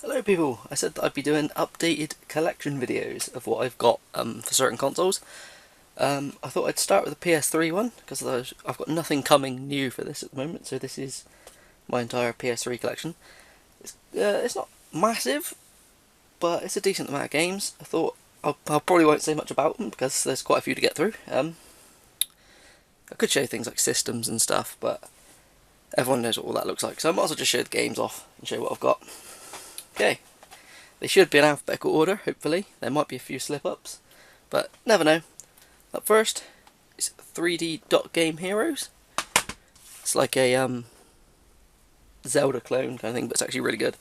Hello people, I said that I'd be doing updated collection videos of what I've got for certain consoles. I thought I'd start with the PS3 one, because I've got nothing coming new for this at the moment, so this is my entire PS3 collection. It's not massive, but it's a decent amount of games. I thought I probably won't say much about them, because there's quite a few to get through. I could show things like systems and stuff, but everyone knows what all that looks like, so I might as well just show the games off and show what I've got. Okay. They should be in alphabetical order, hopefully. There might be a few slip-ups, but never know. Up first is 3D Dot Game Heroes. It's like a Zelda clone kind of thing, but it's actually really good.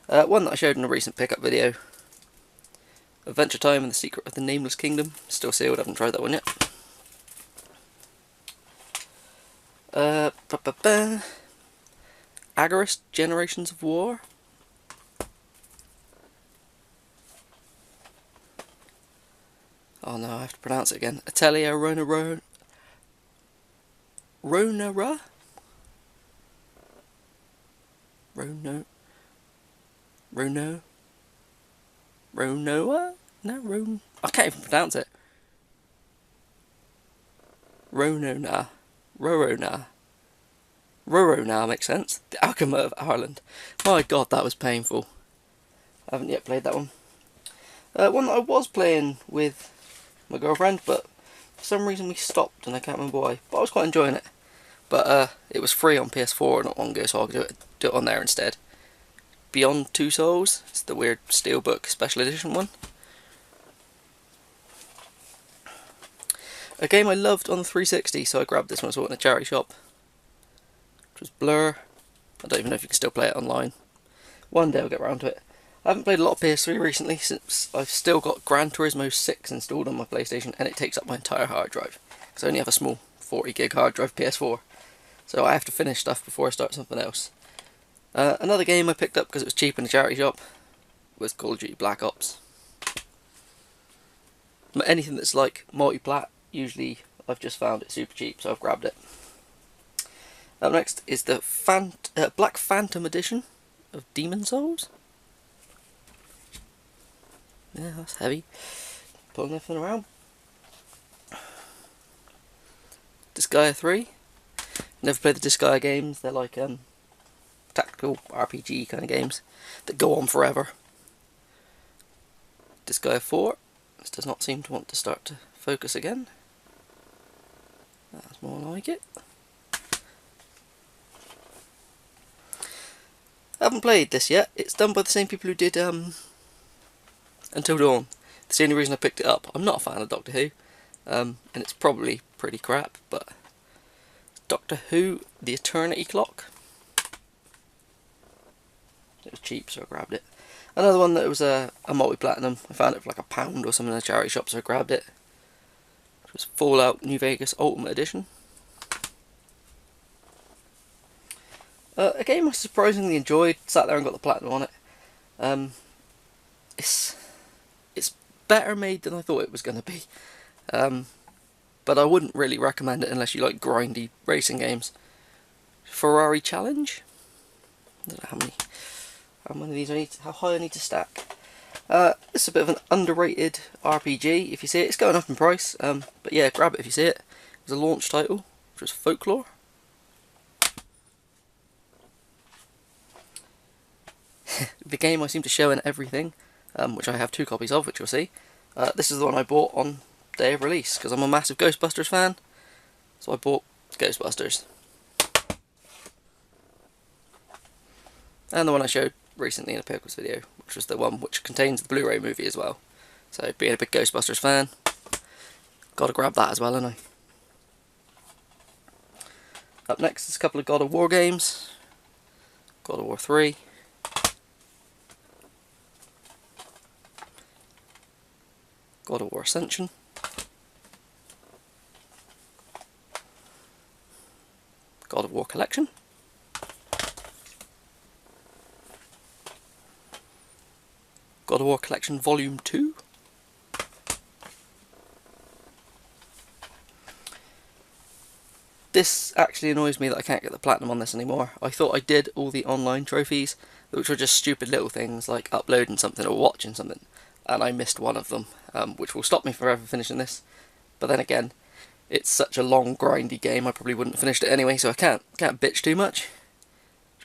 One that I showed in a recent pickup video. Adventure Time and the Secret of the Nameless Kingdom. Still sealed, I haven't tried that one yet. Agarist Generations of War. Oh no, I have to pronounce it again. Atelier Ronara? Rono? Ronoa? No, I can't even pronounce it. Ronona. Rorona. Rorona makes sense. The Alchemy of Ireland. My god, that was painful. I haven't yet played that one. One that I was playing with my girlfriend, but for some reason we stopped and I can't remember why. But I was quite enjoying it. But it was free on PS4 not long ago, so I'll do it on there instead. Beyond Two Souls. It's the weird Steelbook Special Edition one. A game I loved on the 360, so I grabbed this one I saw it in a charity shop. Which was Blur. I don't even know if you can still play it online. One day I'll get around to it. I haven't played a lot of PS3 recently, since I've still got Gran Turismo 6 installed on my PlayStation, and it takes up my entire hard drive. Because I only have a small 40 gig hard drive PS4. So I have to finish stuff before I start something else. Another game I picked up because it was cheap in a charity shop was Call of Duty Black Ops. But anything that's like multi-plat, usually I've just found it super cheap, so I've grabbed it. Up next is the Black Phantom edition of Demon Souls. Yeah, that's heavy. Pulling everything around. Disgaea 3. Never played the Disgaea games. They're like tactical RPG kind of games that go on forever. Disgaea 4. This does not seem to want to start to focus again. That's more like it. I haven't played this yet. It's done by the same people who did Until Dawn. That's the only reason I picked it up. I'm not a fan of Doctor Who, and it's probably pretty crap, but Doctor Who, The Eternity Clock. It was cheap, so I grabbed it. Another one that was a multi-platinum. I found it for like £1 or something in a charity shop, so I grabbed it. It was Fallout New Vegas Ultimate Edition. A game I surprisingly enjoyed. Sat there and got the platinum on it. It's better made than I thought it was going to be. But I wouldn't really recommend it unless you like grindy racing games. Ferrari Challenge. I don't know how many of these I need. How high I need to stack. It's a bit of an underrated RPG. If you see it, it's going up in price. But yeah, grab it if you see it. It was a launch title, which was Folklore. The game I seem to show in everything, which I have 2 copies of, which you'll see. This is the one I bought on day of release, because I'm a massive Ghostbusters fan, so I bought Ghostbusters. And the one I showed recently in a Pickles video, which was the one which contains the Blu-ray movie as well. So being a big Ghostbusters fan, gotta grab that as well, haven't I? Up next is a couple of God of War games. God of War 3. God of War Ascension. God of War Collection. God of War Collection Volume 2. This actually annoys me that I can't get the platinum on this anymore. I thought I did all the online trophies, which were just stupid little things like uploading something or watching something, and I missed one of them, which will stop me from ever finishing this. But then again, it's such a long, grindy game, I probably wouldn't have finished it anyway, so I can't bitch too much.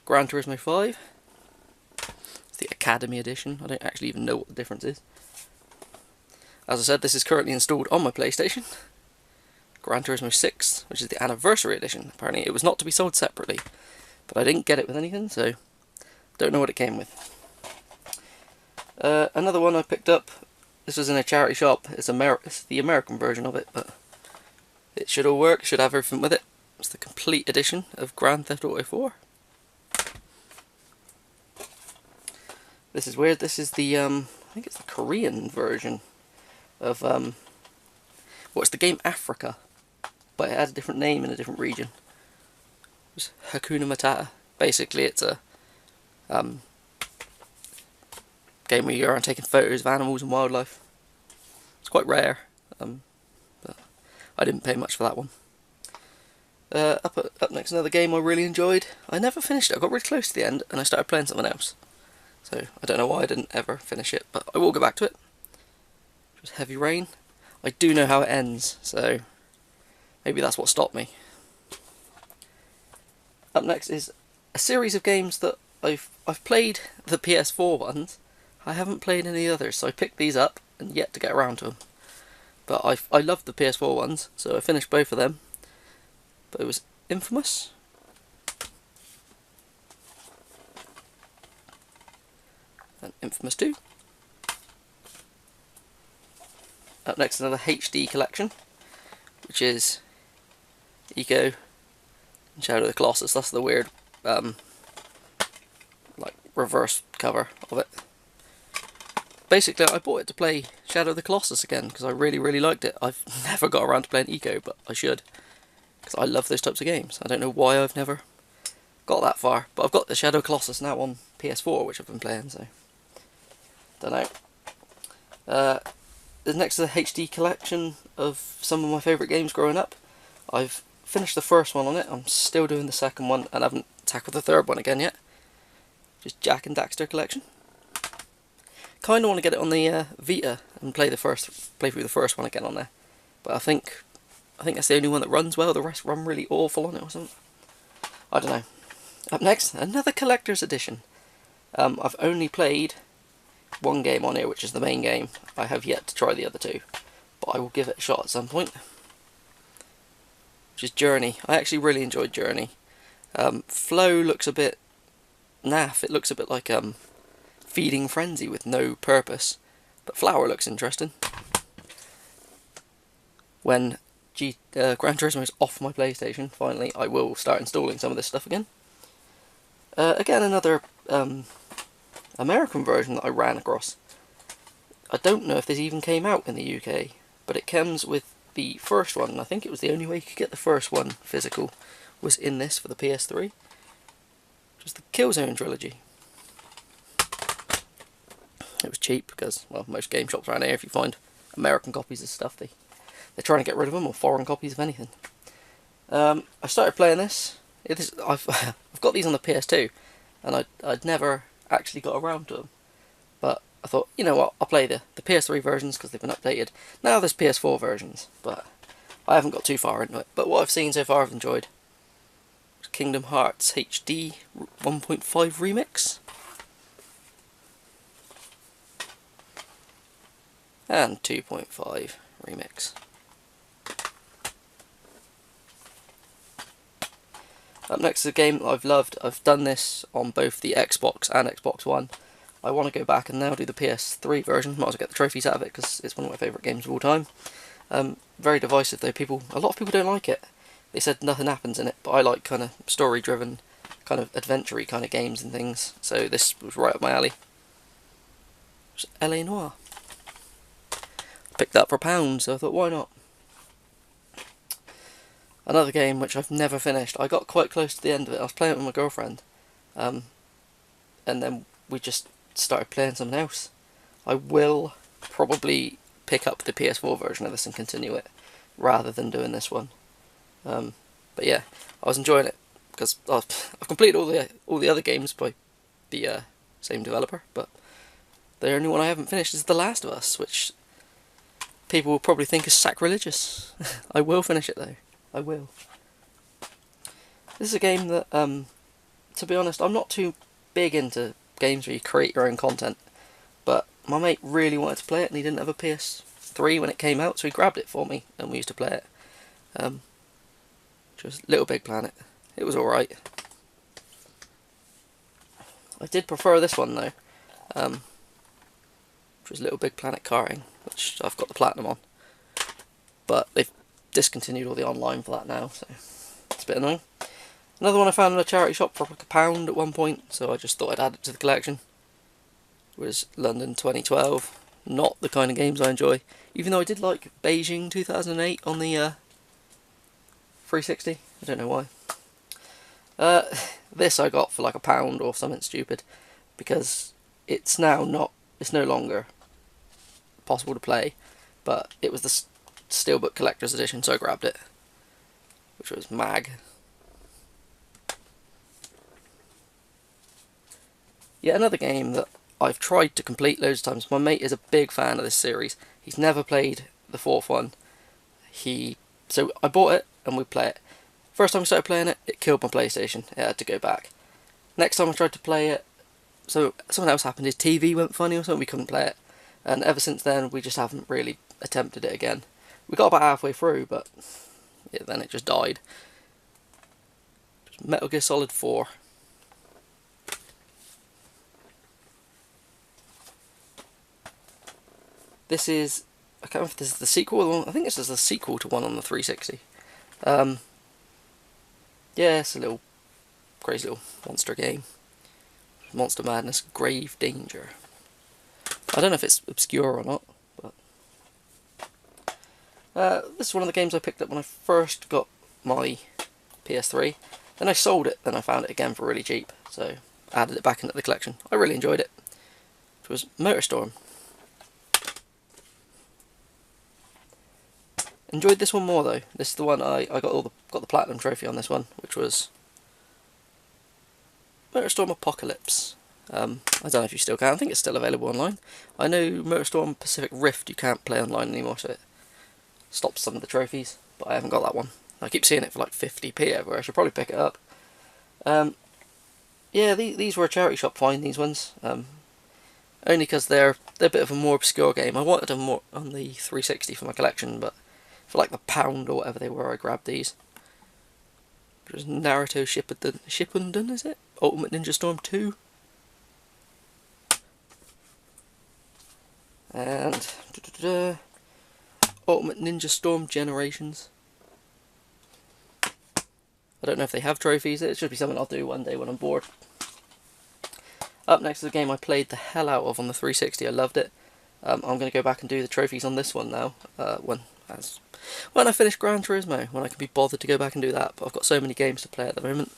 Gran Turismo 5. It's the Academy Edition. I don't actually even know what the difference is. As I said, this is currently installed on my PlayStation. Gran Turismo 6, which is the Anniversary Edition. Apparently it was not to be sold separately, but I didn't get it with anything, so don't know what it came with. Another one I picked up, this was in a charity shop. It's the American version of it, but it should all work, should have everything with it. It's the complete edition of Grand Theft Auto 4. This is weird, this is the, I think it's the Korean version of, well, it's the game Africa, but it has a different name in a different region. It's Hakuna Matata. Basically it's a game where you're taking photos of animals and wildlife. It's quite rare, but I didn't pay much for that one. Up next, another game I really enjoyed. I never finished it. I got really close to the end and I started playing something else. So I don't know why I didn't ever finish it, but I will go back to it. It was Heavy Rain. I do know how it ends, so maybe that's what stopped me. Up next is a series of games that I've played the PS4 ones. I haven't played any others, so I picked these up and yet to get around to them. But I loved the PS4 ones, so I finished both of them. But it was Infamous, and Infamous 2. Up next, another HD collection, which is Eco and Shadow of the Colossus. That's the weird, like, reverse cover of it. Basically, I bought it to play Shadow of the Colossus again, because I really, really liked it. I've never got around to playing Eco, but I should, because I love those types of games. I don't know why I've never got that far, but I've got the Shadow of the Colossus now on PS4, which I've been playing, so don't know. The next is a HD collection of some of my favourite games growing up. I've finished the first one on it, I'm still doing the second one, and I haven't tackled the third one again yet. Just Jak and Daxter collection. Kind of want to get it on the Vita and play through the first one again on there, but I think that's the only one that runs well. The rest run really awful on it or something. I don't know. Up next, another collector's edition. I've only played one game on here, which is the main game. I have yet to try the other two, but I will give it a shot at some point. Which is Journey. I actually really enjoyed Journey. Flow looks a bit naff. It looks a bit like Feeding Frenzy with no purpose, but Flower looks interesting. When Gran Turismo is off my PlayStation, finally, I will start installing some of this stuff again. Again, another American version that I ran across. I don't know if this even came out in the UK, but it comes with the first one, and I think it was the only way you could get the first one physical, was in this for the PS3, which was the Killzone trilogy. It was cheap because, well, most game shops around here, if you find American copies of stuff, they're trying to get rid of them, or foreign copies of anything. I started playing this. I've got these on the PS2, and I'd never actually got around to them. But I thought, you know what, I'll play the PS3 versions because they've been updated. Now there's PS4 versions, but I haven't got too far into it. But what I've seen so far I've enjoyed. Kingdom Hearts HD 1.5 Remix. And 2.5 Remix. Up next is a game that I've loved. I've done this on both the Xbox and Xbox One. I want to go back and now do the PS3 version. Might as well get the trophies out of it because it's one of my favourite games of all time. Very divisive though. A lot of people don't like it. They said nothing happens in it, but I like kind of story-driven, kind of adventure-y kind of games and things. So this was right up my alley. It's LA Noire. Picked that for £1, so I thought, why not? Another game which I've never finished. I got quite close to the end of it. I was playing it with my girlfriend, and then we just started playing something else. I will probably pick up the PS4 version of this and continue it, rather than doing this one. But yeah, I was enjoying it because I've completed all the other games by the same developer, but the only one I haven't finished is The Last of Us, which people will probably think is sacrilegious. I will finish it though. I will. This is a game that, to be honest, I'm not too big into games where you create your own content, but my mate really wanted to play it and he didn't have a PS3 when it came out, so he grabbed it for me and we used to play it. Which was Little Big Planet. It was alright. I did prefer this one though, which was Little Big Planet Karting, which I've got the platinum on. But they've discontinued all the online for that now, so it's a bit annoying. Another one I found in a charity shop for like £1 at one point, so I just thought I'd add it to the collection. It was London 2012. Not the kind of games I enjoy, even though I did like Beijing 2008 on the 360. I don't know why. This I got for like £1 or something stupid, because it's no longer possible to play, but it was the Steelbook Collector's Edition, so I grabbed it, which was mag. Yet another game that I've tried to complete loads of times. My mate is a big fan of this series. He's never played the fourth one. So I bought it and we play it. First time I started playing it, it killed my PlayStation. It had to go back. Next time I tried to play it, so something else happened. His TV went funny or something, we couldn't play it. And ever since then, we just haven't really attempted it again. We got about halfway through, but yeah, then it just died. Metal Gear Solid 4. This is, I can't remember if this is the sequel or the one, I think this is the sequel to one on the 360. Yeah, it's a little crazy little monster game. Monster Madness, Grave Danger. I don't know if it's obscure or not, but this is one of the games I picked up when I first got my PS3. Then I sold it, then I found it again for really cheap, so I added it back into the collection. I really enjoyed it. It was Motorstorm. Enjoyed this one more though. This is the one I got the platinum trophy on this one, which was Motorstorm Apocalypse. I don't know if you still can. I think it's still available online. I know Motorstorm Pacific Rift you can't play online anymore, so it stops some of the trophies. But I haven't got that one. I keep seeing it for like 50p everywhere. I should probably pick it up. Yeah, these were a charity shop find, these ones. Only because they're a bit of a more obscure game. I wanted them more on the 360 for my collection, but for like the £1 or whatever they were, I grabbed these. It was Naruto Shippuden, is it? Ultimate Ninja Storm 2. And Ultimate Ninja Storm Generations. I don't know if they have trophies. It should be something I'll do one day when I'm bored. Up next is a game I played the hell out of on the 360. I loved it. I'm going to go back and do the trophies on this one now. When I finish Gran Turismo, when I can be bothered to go back and do that. But I've got so many games to play at the moment.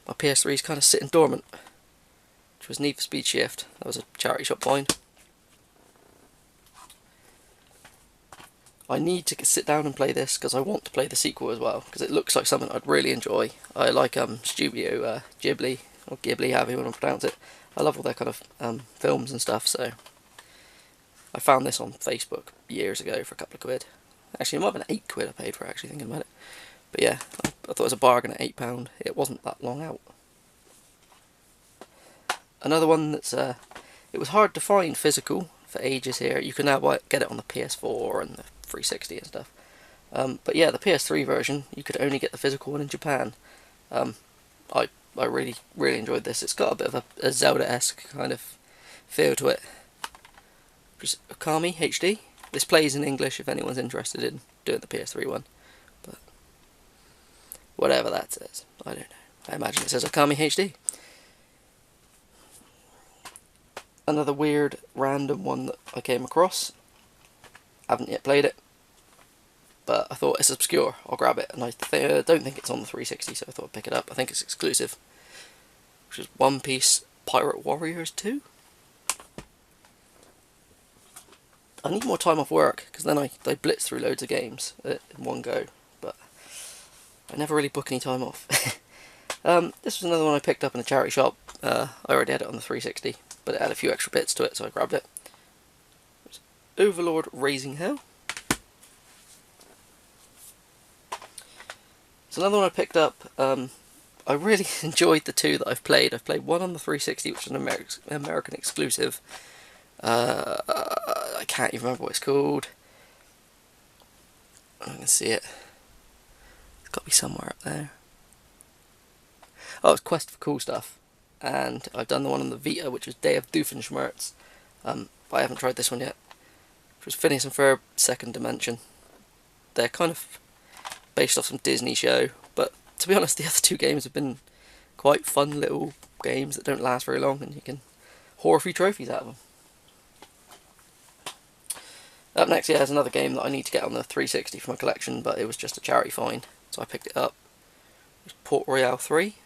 My PS3 is kind of sitting dormant. Which was Need for Speed Shift. That was a charity shop find. I need to sit down and play this because I want to play the sequel as well, because it looks like something I'd really enjoy. I like Studio Ghibli, or Ghibli, however you want to pronounce it. I love all their kind of films and stuff, so I found this on Facebook years ago for a couple of quid. Actually, it might have been £8 I paid for it, actually, thinking about it. But yeah, I thought it was a bargain at £8. It wasn't that long out. Another one that's, it was hard to find physical for ages here. You can now get it on the PS4 and the 360 and stuff. But yeah, the PS3 version, you could only get the physical one in Japan. I really enjoyed this. It's got a bit of a Zelda-esque kind of feel to it. Just Okami HD. This plays in English if anyone's interested in doing the PS3 one. But whatever that says, I don't know. I imagine it says Okami HD. Another weird, random one that I came across. Haven't yet played it, but I thought it's obscure. I'll grab it, and I don't think it's on the 360, so I thought I'd pick it up. I think it's exclusive, which is One Piece Pirate Warriors 2. I need more time off work, because then I blitz through loads of games in one go, but I never really book any time off. This was another one I picked up in a charity shop. I already had it on the 360, but it had a few extra bits to it, so I grabbed it. Overlord Raising Hell. It's another one I picked up. I really enjoyed the two that I've played. I've played one on the 360, which is an American exclusive. I can't even remember what it's called. I can see it. It's got to be somewhere up there. Oh, it's Quest for Cool Stuff. And I've done the one on the Vita, which is Day of Doofenshmirtz. But I haven't tried this one yet. Which was Phineas and Ferb Second Dimension. They're kind of based off some Disney show, but to be honest, the other two games have been quite fun little games that don't last very long, and you can haul a few trophies out of them. Up next, yeah, is another game that I need to get on the 360 for my collection, but it was just a charity find, so I picked it up. It was Port Royale 3.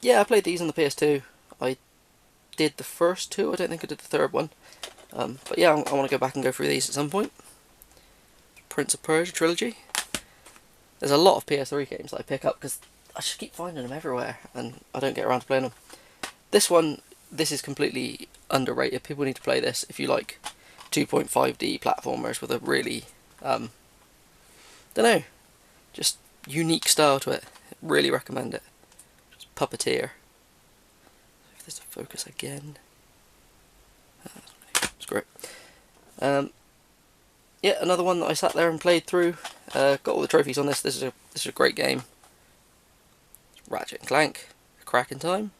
Yeah, I played these on the PS2. I did the first two, I don't think I did the third one. But yeah, I want to go back and go through these at some point. Prince of Persia trilogy. There's a lot of PS3 games that I pick up because I just keep finding them everywhere and I don't get around to playing them. This one, this is completely underrated. People need to play this if you like 2.5D platformers with a really, don't know, just unique style to it. Really recommend it. Just Puppeteer. If there's a focus again. It's great. Yeah, another one that I sat there and played through. Got all the trophies on this. This is a great game. It's Ratchet and Clank, A Crack in Time.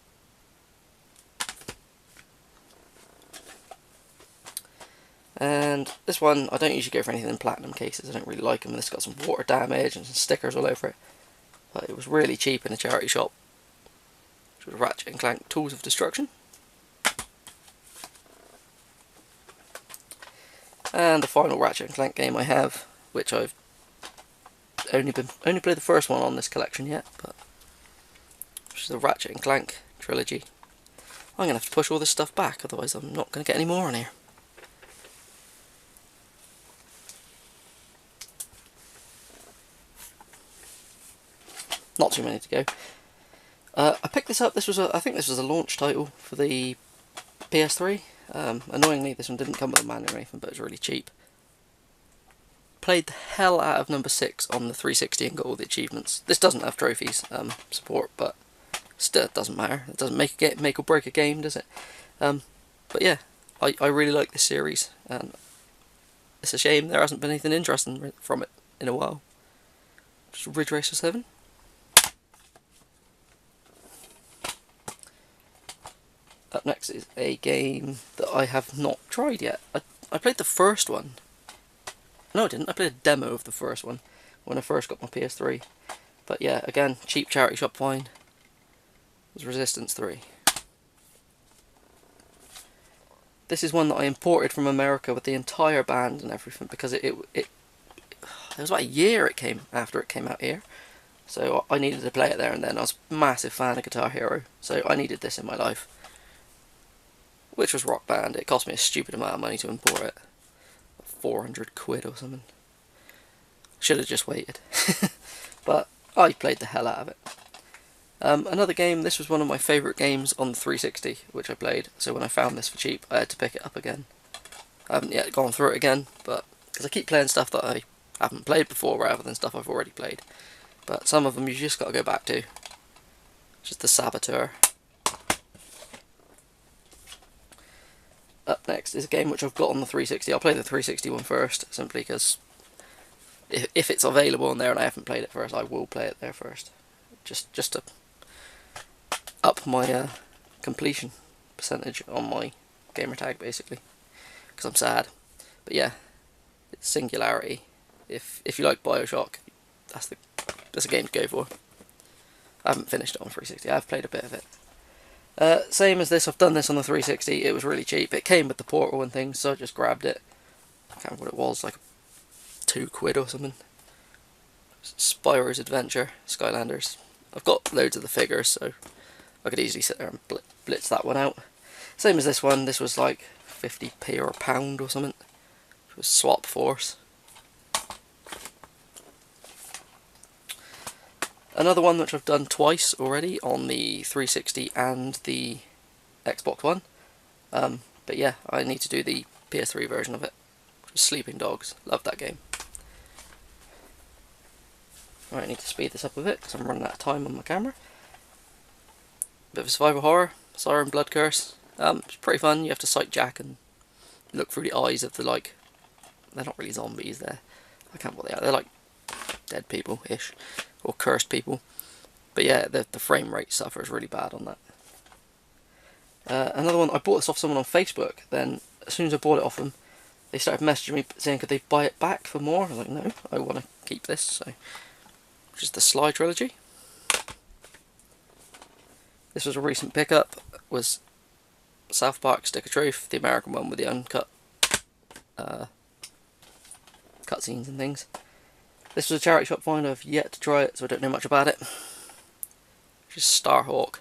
And this one, I don't usually go for anything in platinum cases. I don't really like them. This got some water damage and some stickers all over it. But it was really cheap in a charity shop. Which was Ratchet and Clank Tools of Destruction. And the final Ratchet and Clank game I have, which I've only played the first one on this collection yet, but which is the Ratchet and Clank trilogy. I'm gonna have to push all this stuff back, otherwise I'm not gonna get any more on here. Not too many to go. I picked this up. I think this was a launch title for the PS3. Annoyingly, this one didn't come with a manual or anything, but it was really cheap. Played the hell out of number 6 on the 360 and got all the achievements. This doesn't have trophies support, but still, it doesn't matter. It doesn't make or break a game, does it? But yeah, I really like this series, and it's a shame there hasn't been anything interesting from it in a while. Just Ridge Racer 7. Up next is a game that I have not tried yet. I played the first one. No, I didn't. I played a demo of the first one when I first got my PS3. But yeah, again, cheap charity shop find. It was Resistance 3. This is one that I imported from America with the entire band and everything because it was about a year after it came out here. So I needed to play it there and then. I was a massive fan of Guitar Hero, so I needed this in my life. Which was Rock Band. It cost me a stupid amount of money to import it. 400 quid or something. Should have just waited. But I played the hell out of it. Another game, this was one of my favourite games on the 360, which I played. So when I found this for cheap, I had to pick it up again. I haven't yet gone through it again, but because I keep playing stuff that I haven't played before rather than stuff I've already played. But some of them you just got to go back to. Just the Saboteur. Up next is a game which I've got on the 360. I'll play the 360 one first, simply because if it's available on there and I haven't played it first, I will play it there first. Just to up my completion percentage on my gamertag, basically, because I'm sad. But yeah, it's Singularity. If you like Bioshock, that's a game to go for. I haven't finished it on 360. I've played a bit of it. Same as this, I've done this on the 360, it was really cheap. It came with the Portal and things, so I just grabbed it. I can't remember what it was, like 2 quid or something. Spyro's Adventure, Skylanders. I've got loads of the figures, so I could easily sit there and blitz that one out. Same as this one, this was like 50p or a pound or something. was Swap Force. Another one which I've done twice already on the 360 and the Xbox One. But yeah, I need to do the PS3 version of it. Sleeping Dogs. Love that game. Right, I need to speed this up a bit because I'm running out of time on my camera. Bit of a survival horror. Siren Blood Curse. It's pretty fun. You have to sight jack and look through the eyes of the, like, they're not really zombies, I can't what they are. They're like dead people-ish, or cursed people. But yeah, the frame rate suffers really bad on that. Another one, I bought this off someone on Facebook, then as soon as I bought it off them, they started messaging me saying could they buy it back for more. I was like, no, I want to keep this. So, which is the Sly trilogy. This was a recent pickup, was South Park Stick of Truth, the American one with the uncut cutscenes and things. This was a charity shop find. I've yet to try it, so I don't know much about it. Just Starhawk.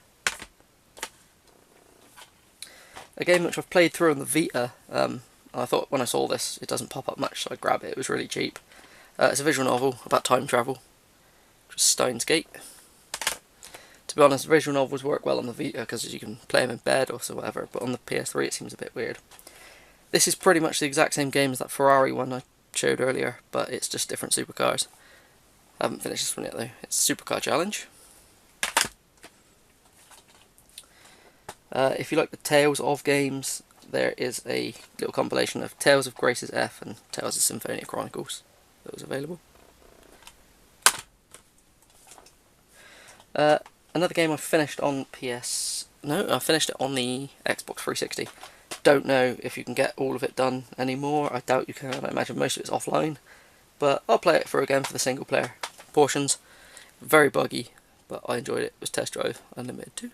A game which I've played through on the Vita. I thought when I saw this, it doesn't pop up much, so I grabbed it. It was really cheap. It's a visual novel about time travel. Just Steins Gate. To be honest, visual novels work well on the Vita because you can play them in bed or so whatever, but on the PS3 it seems a bit weird. This is pretty much the exact same game as that Ferrari one I showed earlier, but it's just different supercars. I haven't finished this one yet though. It's Supercar Challenge. If you like the Tales of games, there is a little compilation of Tales of Grace's F and Tales of Symphonia Chronicles that was available. Another game I finished on I finished it on the Xbox 360. Don't know if you can get all of it done anymore. I doubt you can. I imagine most of it's offline. But I'll play it through again for the single player portions. Very buggy, but I enjoyed it. It was Test Drive Unlimited too.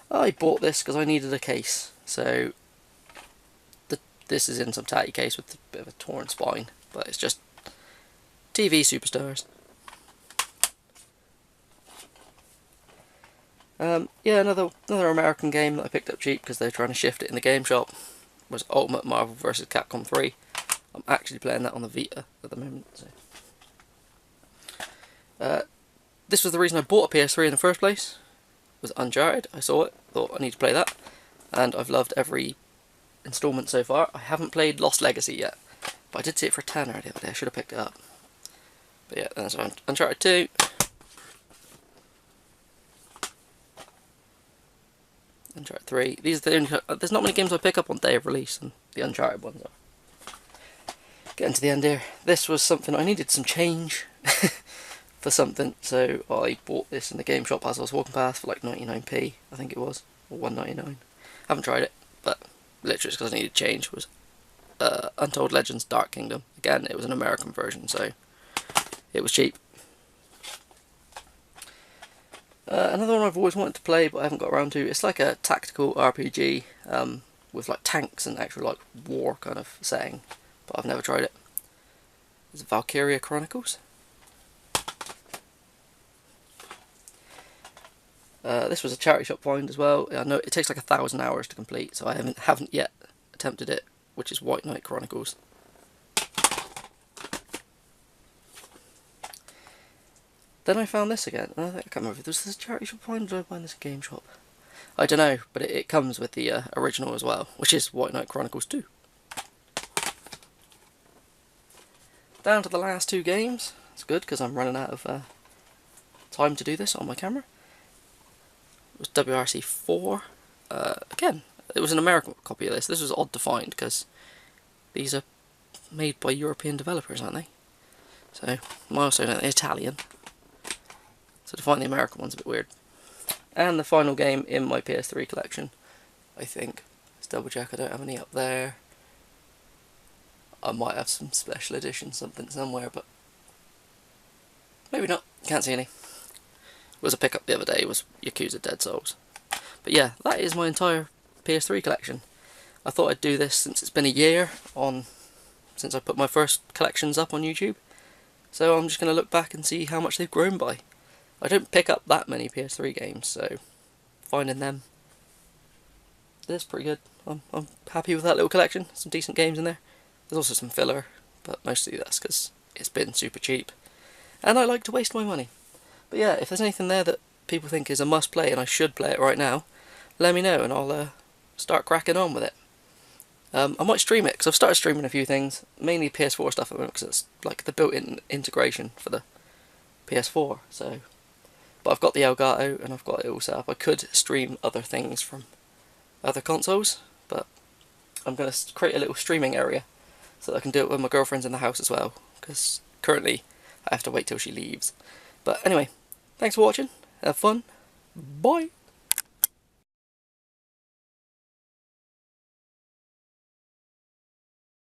I bought this because I needed a case. So this is in some tatty case with a bit of a torn spine, but it's just TV Superstars. Yeah, another American game that I picked up cheap because they're trying to shift it in the game shop was Ultimate Marvel vs. Capcom 3. I'm actually playing that on the Vita at the moment. So. This was the reason I bought a PS3 in the first place. It was Uncharted. I saw it, thought I need to play that, and I've loved every installment so far. I haven't played Lost Legacy yet, but I did see it for a tenner the other day. I should have picked it up. But yeah, that's Uncharted 2. Uncharted 3. These are the only, there's not many games I pick up on day of release, and the Uncharted ones are. Getting to the end here. This was something I needed some change for something, so I bought this in the game shop as I was walking past for like 99p, I think it was, or 1.99. Haven't tried it, but literally just because I needed change. Was Untold Legends Dark Kingdom. Again, it was an American version, so it was cheap. Another one I've always wanted to play but I haven't got around to. It's like a tactical RPG with like tanks and actual like war kind of setting, but I've never tried it. It's Valkyria Chronicles. This was a charity shop find as well. I know it takes like 1,000 hours to complete, so I haven't yet attempted it, which is White Knight Chronicles. Then I found this again, and I can't remember if this is a charity shop find or did I find this in a game shop? I don't know, but it comes with the original as well, which is White Knight Chronicles 2. Down to the last two games. It's good because I'm running out of time to do this on my camera. It was WRC 4. Again, it was an American copy of this. This was odd to find because these are made by European developers, aren't they? So, Milestone, Italian. So to find the American one's a bit weird. And the final game in my PS3 collection, I think. Let's double check, I don't have any up there. I might have some special edition something somewhere, but maybe not. Can't see any. It was a pickup the other day, was Yakuza Dead Souls. But yeah, that is my entire PS3 collection. I thought I'd do this since it's been a year since I put my first collections up on YouTube. So I'm just going to look back and see how much they've grown by. I don't pick up that many PS3 games, so finding them it's pretty good. I'm happy with that little collection. Some decent games in there. There's also some filler, but mostly that's because it's been super cheap. And I like to waste my money. But yeah, if there's anything there that people think is a must play and I should play it right now, let me know and I'll start cracking on with it. I might stream it, because I've started streaming a few things, mainly PS4 stuff at the moment, because it's like the built-in integration for the PS4, so... But I've got the Elgato, and I've got it all set up. I could stream other things from other consoles, but I'm going to create a little streaming area, so that I can do it when my girlfriend's in the house as well, because currently I have to wait till she leaves. But anyway, thanks for watching, have fun, bye!